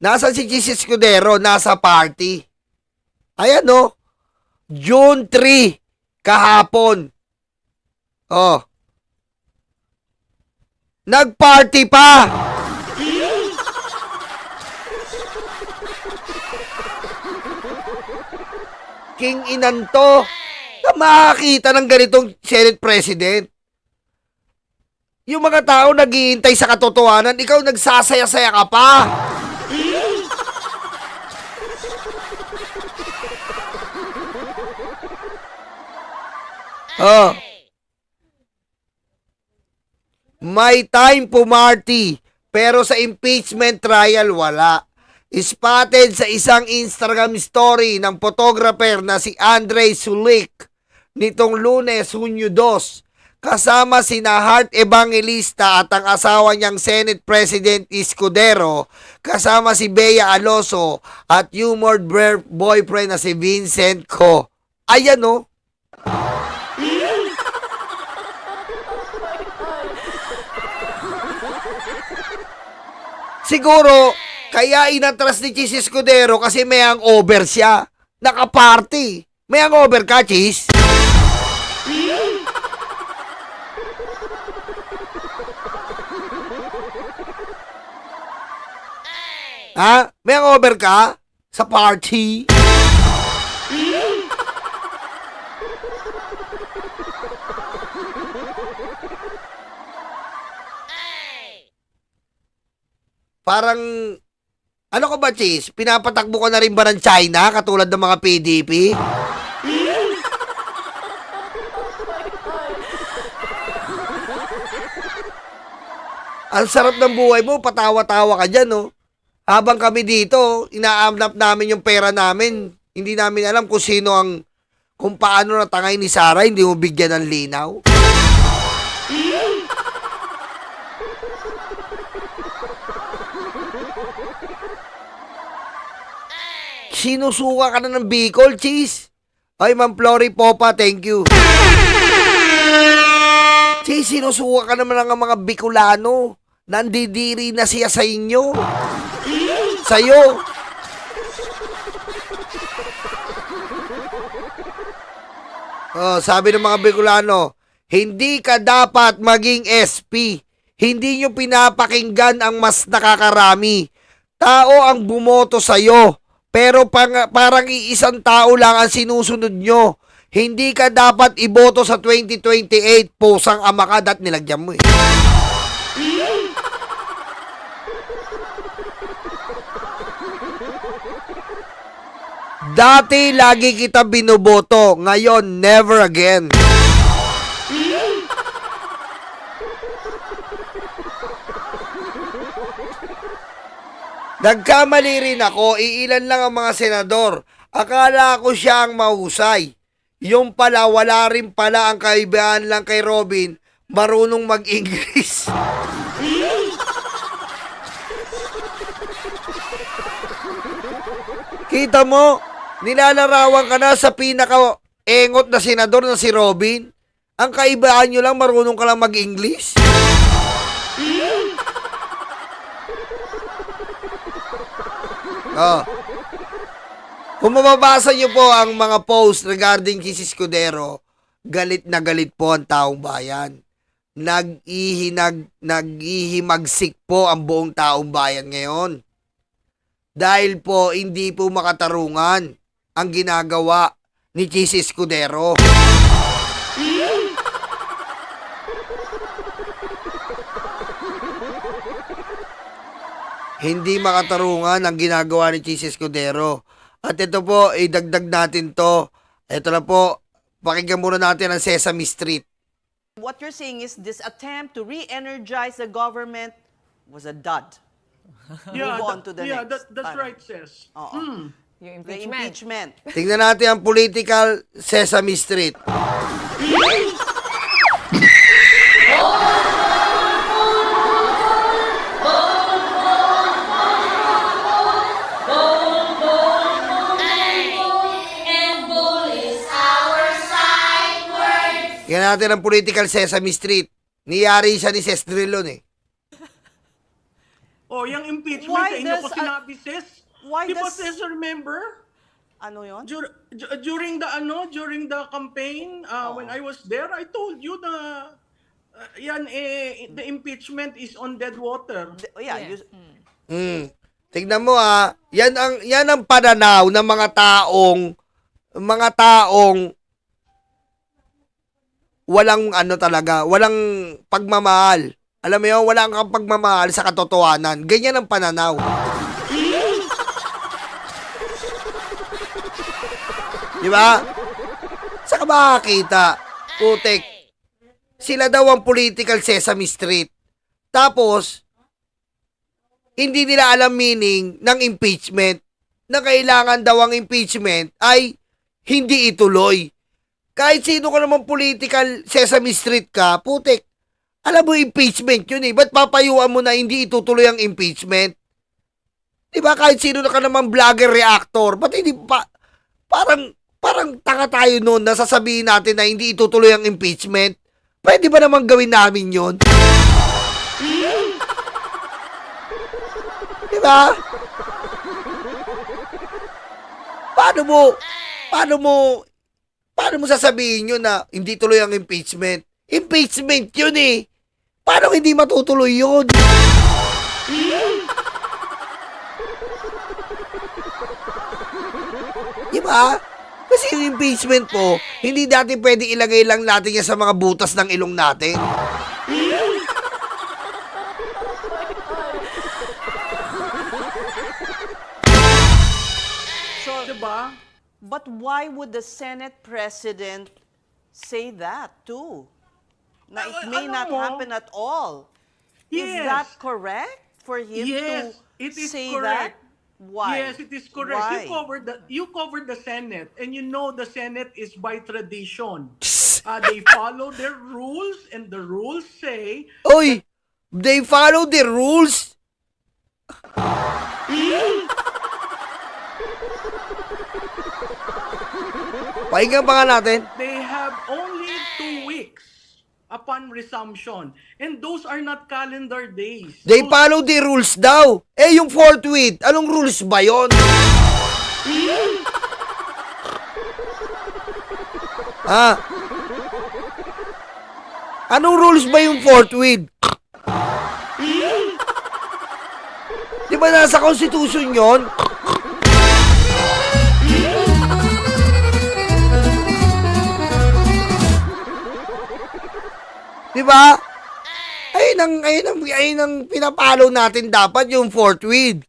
Nasaan si Jesus Escudero? Nasa party. Ayan o. June 3. Kahapon. Oh. Nag-party pa. King inan to. Na makakita ng ganitong Senate President. Yung mga tao naghihintay sa katotohanan, ikaw nagsasaya-saya ka pa. Oh. May time pumarty, pero sa impeachment trial wala. Spotted sa isang Instagram story ng photographer na si Andre Sulik nitong Lunes, Hunyo 2, kasama sina Heart Evangelista at ang asawa niyang Senate President Escudero, kasama si Bea Aloso at humored boyfriend na si Vincent Co. Ayan o. Siguro, kaya inatras ni Chis Escudero kasi may hangover siya. Nakaparty. May hangover ka, Chis? Ha? May hangover ka? Sa party? Parang, ano ka ba, Chis? Pinapatakbo ka na rin ba ng China katulad ng mga PDP? Ang sarap ng buhay mo, patawa-tawa ka dyan, no? Habang kami dito, inaamnap namin yung pera namin. Hindi namin alam kung paano natangay ni Sarah, hindi mo bigyan ng linaw. Sinusuka ka na ng Bicol, Chis. Ay, Ma'am Flory Popa, thank you. Chis, sinusuka ka naman ng mga Bicolano. Nandidiri na siya sa inyo. Sa'yo. Oh, sabi ng mga Bicolano, hindi ka dapat maging SP. Hindi nyo pinapakinggan ang mas nakakarami. Tao ang bumoto sa'yo. Pero parang iisang tao lang ang sinusunod nyo. Hindi ka dapat iboto sa 2028. Pusang ama ka, dat nilagyan mo eh. Dati lagi kita binoboto. Ngayon, never again. Nagkamali rin ako, iilan lang ang mga senador. Akala ko siya ang mahusay. Yung pala, wala rin pala ang kaibahan lang kay Robin, marunong mag-English. Kita mo, nilalarawan ka na sa pinaka-engot na senador na si Robin. Ang kaibahan nyo lang, marunong ka lang mag-English. Oh. Kung mababasa nyo po ang mga post regarding kay Escudero, galit na galit po ang taong bayan. Naghihimagsik po ang buong taong bayan ngayon. Dahil po hindi po makatarungan ang ginagawa ni Chis Escudero. Hindi makatarungan ang ginagawa ni Chis Escudero. At ito po, idagdag natin to. Ito na po, pakinggan muna natin ang Sesame Street. What you're saying is this attempt to re-energize the government was a dud. Yeah, Move on to the next. that's right, sis. Oo. Yung The impeachment. impeachment. Tingnan natin ang political Sesame Street. Tingnan natin ang political Sesame Street. Niyari siya ni Ses Drilon eh. Oh, yung impeachment Why sa inyo ko does, sinabi, sis. why Di ba, does- sis, remember? Ano yon? During the campaign, when I was there, I told you na the impeachment is on dead water. Yeah, Yeah. Tignan mo yan ang pananaw ng mga taong walang walang pagmamahal. Alam mo yun, wala kang pagmamahal sa katotohanan. Ganyan ang pananaw. Di ba? Saka makakita, putik, sila daw ang political Sesame Street. Tapos, hindi nila alam meaning ng impeachment na kailangan daw ang impeachment ay hindi ituloy. Kahit sino ka naman political Sesame Street ka, putik, alam mo impeachment yun eh. Ba't papayuan mo na hindi itutuloy ang impeachment? Diba kahit sino na ka naman vlogger reactor, ba't hindi pa, parang tanga tayo noon na sasabihin natin na hindi itutuloy ang impeachment? Pwede ba naman gawin namin yun? Diba? Paano mo sasabihin yun na hindi tuloy ang impeachment? Impeachment yun eh. Paano hindi matutuloy yun? Diba? Kasi yung impeachment po, hindi natin pwede ilagay lang natin yan sa mga butas ng ilong natin. So, Diba? but why would the Senate President say that too? Na it may Alam not mo, happen at all. Is Yes. that correct for him Yes, to it is say correct. that? Why? Yes, it is correct. Why? You covered the Senate, and you know the Senate is by tradition. They follow their rules, and the rules say Oy, they follow the rules. Pakinggan pa nga natin. they have only 2 weeks upon resumption, and those are not calendar days. They Those- follow the rules daw. Eh, yung forthwith, anong rules ba yon? Ha? Anong rules ba yung forthwith? Di ba nasa Constitution yon? Di ba? Ayun ang pinapalo natin dapat yung forthwith.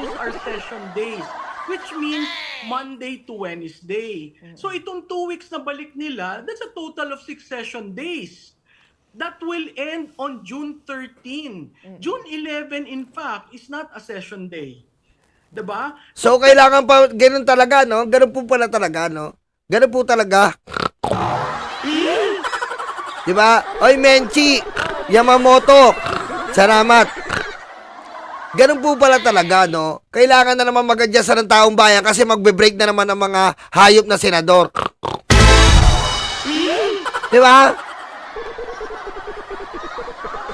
Those are session days, which means Monday to Wednesday. So itong 2 weeks na balik nila, that's a total of 6 session days. That will end on June 13. June 11, in fact, is not a session day. Diba? So, kailangan pa, ganun talaga, no? Ganun po pala talaga, no? Ganun po talaga. Diba? Oy, Menchi, Yamamoto, salamat. Ganun po pala talaga, no? Kailangan na naman mag-adjust ng taong bayan kasi magbe-break na naman ng mga hayop na senador. Diba?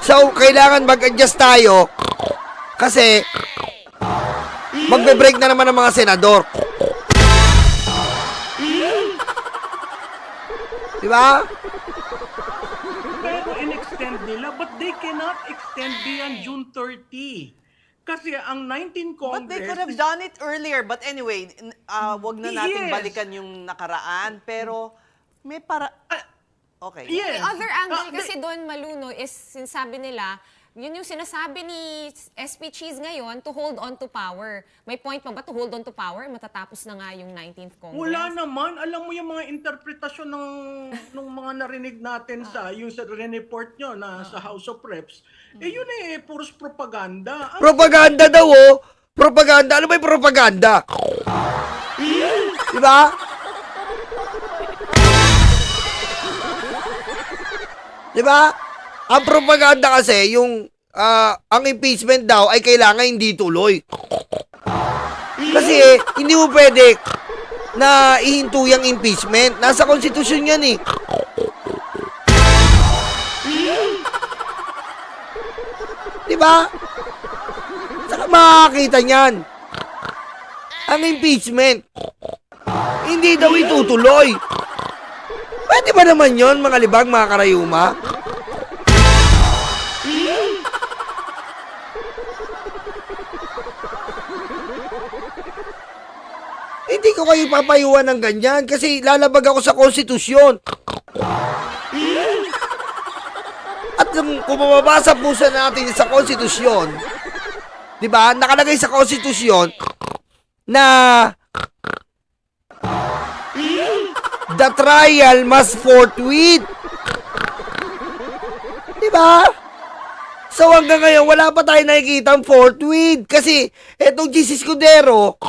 So, kailangan mag-adjust tayo kasi magbe-break na naman ng mga senador. Diba? Pero in-extend nila, but they cannot extend beyond June 30. Kasi ang 19 Congress... But they could have done it earlier. But anyway, wag na natin Yes. balikan yung nakaraan. Pero may para... Okay. Yes. The other angle Ah, kasi doon, Maluno, is sinasabi nila, yun yung sinasabi ni SP Cheese ngayon to hold on to power. May point pa ba to hold on to power? Matatapos na nga yung 19th Congress. Wala naman. Alam mo yung mga interpretasyon ng mga narinig natin yung sa report nyo na sa House of Reps. Yun puros propaganda. Propaganda daw, oh. Propaganda. Ano ba yung propaganda? Diba? Diba? Ang propaganda kasi, yung ang impeachment daw ay kailangan hindi tuloy. Kasi hindi mo pwede na ihinto yung impeachment. Nasa konstitusyon yan eh. ba? Saka makakita niyan. Ang impeachment. Hindi daw itutuloy. Pwede ba naman yon mga libag, mga karayuma? Hindi ko kayo papayuhan ng ganyan kasi lalabag ako sa konstitusyon. At kung mababasa po sa natin sa konstitusyon, di ba, nakalagay sa konstitusyon na the trial must forthwith. Di ba? So hanggang ngayon, wala pa tayo nakikita ang forthwith. Kasi etong Jesus Escudero,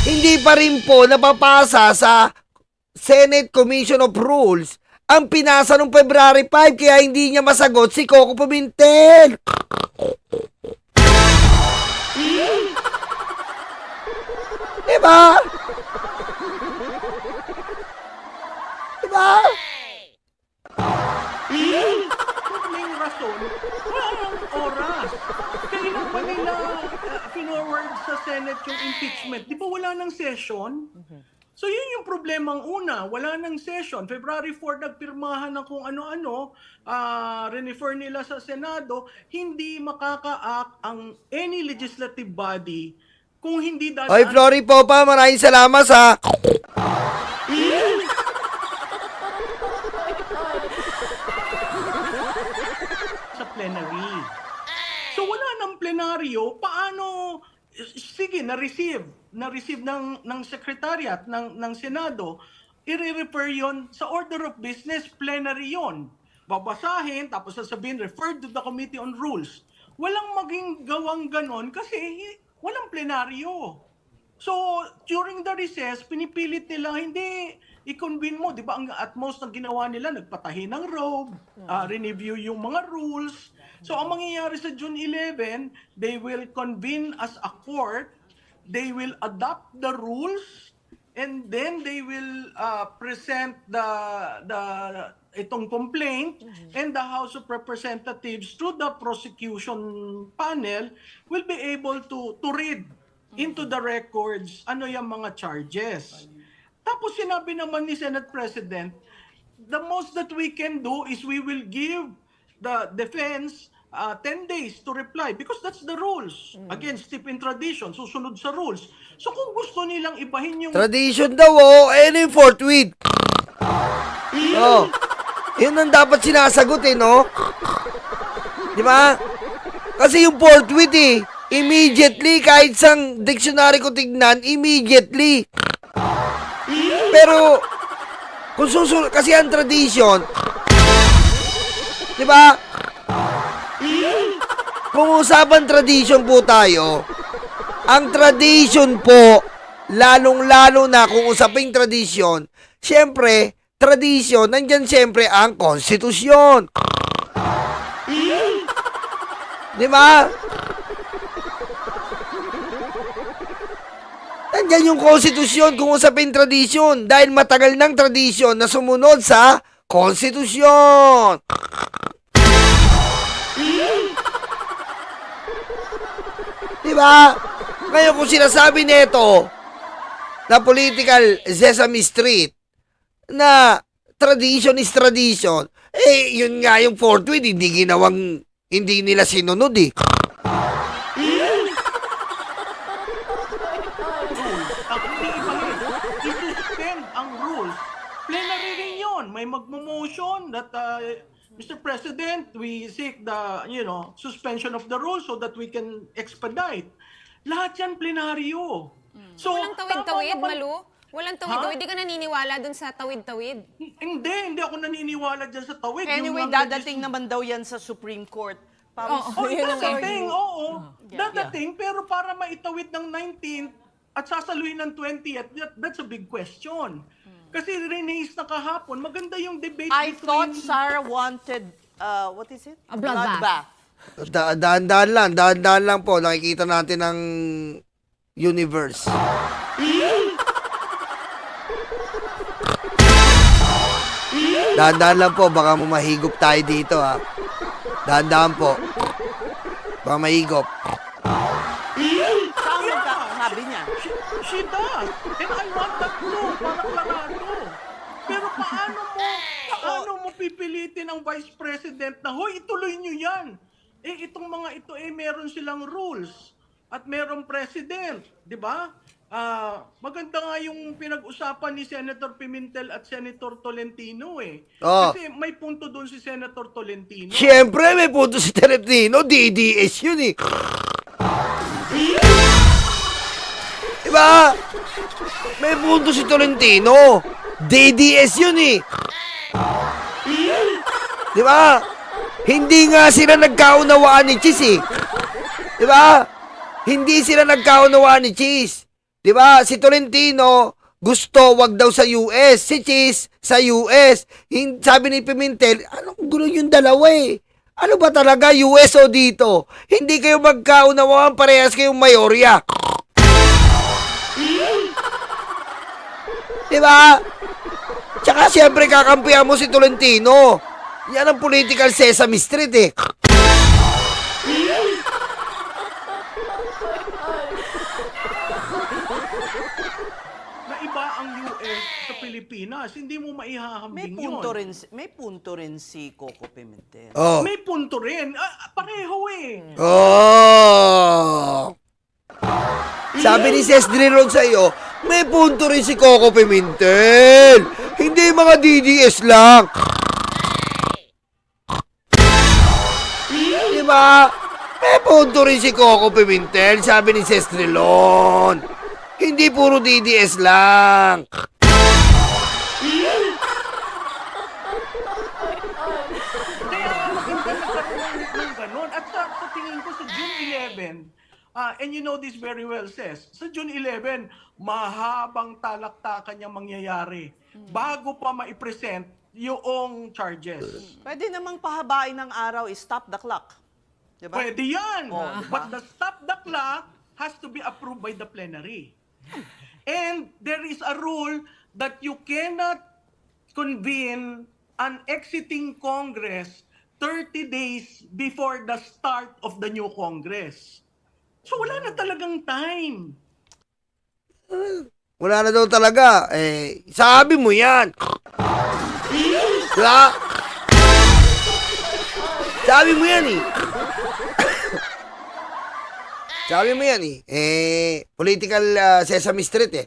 hindi pa rin po napapasa sa Senate Commission of Rules ang pinasa noong February 5, kaya hindi niya masagot si Coco Pimentel. Diba? Diba? May rason, walang oras. Kailan pa nila forward sa Senate yung impeachment? Di ba wala ng session? So yun yung problemang una, wala ng session. February 4 nagpirmahan ng kung ano-ano, refer nila sa Senado, hindi makaka-act ang any legislative body kung hindi dadaan Oy, Flory Popa, maraming salamat sa... sa plenary. So wala ng plenaryo, paano, sige, na-receive ng Secretariat ng Senado, i-refer yon sa order of business, plenary yon. Babasahin, tapos sasabihin, referred to the Committee on Rules. Walang maging gawang ganon kasi walang plenaryo. So, during the recess, pinipilit nila, hindi, i-convene mo. Di ba, at most na ginawa nila, nagpatahi ng robe, review yung mga rules. So, ang mangyayari sa June 11, they will convene as a court, they will adopt the rules, and then they will present itong complaint, and the House of Representatives, through the prosecution panel, will be able to read into the records ano yung mga charges. Tapos sinabi naman ni Senate President, the most that we can do is we will give the defense 10 days to reply because that's the rules. Again, steep in tradition, susunod sa rules. So kung gusto nilang ibahin yung... Tradition daw, oh. Ayun yung forthwith. Oh. Yun ang dapat sinasagot, eh, no? Di ba? Kasi yung forthwith, eh. Immediately, kahit sang dictionary ko tignan, immediately. Pero, kung susunod, kasi ang tradition, di ba? Kung usapan tradition po tayo, ang tradition po, lalong-lalo na kung usaping tradition, syempre, tradition, nandyan syempre ang konstitusyon. Di ba? Nandyan yung konstitusyon kung usapin tradisyon dahil matagal ng tradisyon na sumunod sa konstitusyon. Diba? Ngayon kung sinasabi nito na political Sesame Street na tradition is tradition, eh yun nga yung forthwith, hindi nila sinunod eh. I-suspend ang rules. Plenary rin yun. May magmo-motion that, Mr. President, we seek the, suspension of the rules so that we can expedite. Lahat yan plenaryo. So, Walang tawid-tawid, tama naman- Malu? Walang tawid-tawid? Di ka naniniwala dun sa tawid-tawid? Hindi ako naniniwala dyan sa tawid. Anyway, Yung mga dadating naman daw yan sa Supreme Court. Oo. Oh, Yun ang dadating, argument. oo. Dadating, pero para maitawid ng 19th at sasaluhin ng 20th, that's a big question. Kasi release na kahapon, maganda yung debate I between... thought Sarah wanted, what is it? A bloodbath. Dahan-dahan lang po, nakikita natin ang universe. Dahan-dahan lang po, baka mahigop tayo dito, ha. Dahan-dahan po. Baka mahigop. Saan sabi niya? She does. And I want that too, para klarado. Pero paano mo pipilitin ang Vice President na, hoy, ituloy nyo yan. Eh, itong mga ito, meron silang rules. At merong President, di ba? Maganda nga yung pinag-usapan ni Senator Pimentel at Senator Tolentino eh. Oh. Kasi may punto doon si Senator Tolentino. Siyempre, may punto si Tolentino. DDS yun eh. Diba? May punto si Tolentino. DDS yun eh. Diba? Hindi nga sila nagkaunawaan ni Cheese eh. Diba? Hindi sila nagkaunawaan ni Cheese. Diba? Si Tolentino gusto wag daw sa US. Si Cheese sa US. Sabi ni Pimentel, anong gulo yung dalawa eh? Ano ba talaga US o dito? Hindi kayo magkaunawaan, parehas kayong mayorya. Diba? Tsaka siyempre kakampihan mo si Tolentino. Yan ang political Sesame Street eh. Na iba ang US sa Pilipinas. Hindi mo May maihahambing punto yun. may punto rin si Coco Pimentel. Oh. May punto rin. Pareho eh. Oh. Sabi ni Ses Drilon sa iyo, may punto rin si Coco Pimentel. Hindi mga DDS lang. Diba? May punto rin si Coco Pimentel, sabi ni Ses Drilon. Hindi puro DDS lang. Kaya maganda nagkaroon ng ganun. At sa tingin ko sa June 11, and you know this very well, Ses, sa June 11, mahabang talaktakan yung mangyayari bago pa maipresent yung charges. Pwede namang pahabain ng araw, stop the clock. Diba? Pwede yan. Oh, diba? But the stop the clock has to be approved by the plenary. And there is a rule that you cannot convene an exiting Congress 30 days before the start of the new Congress. So wala na talagang time. Wala na daw talaga. Eh, sabi mo yan. Diba? Sabi mo yan eh. Sabi mo yan eh. Political Sesame Street eh.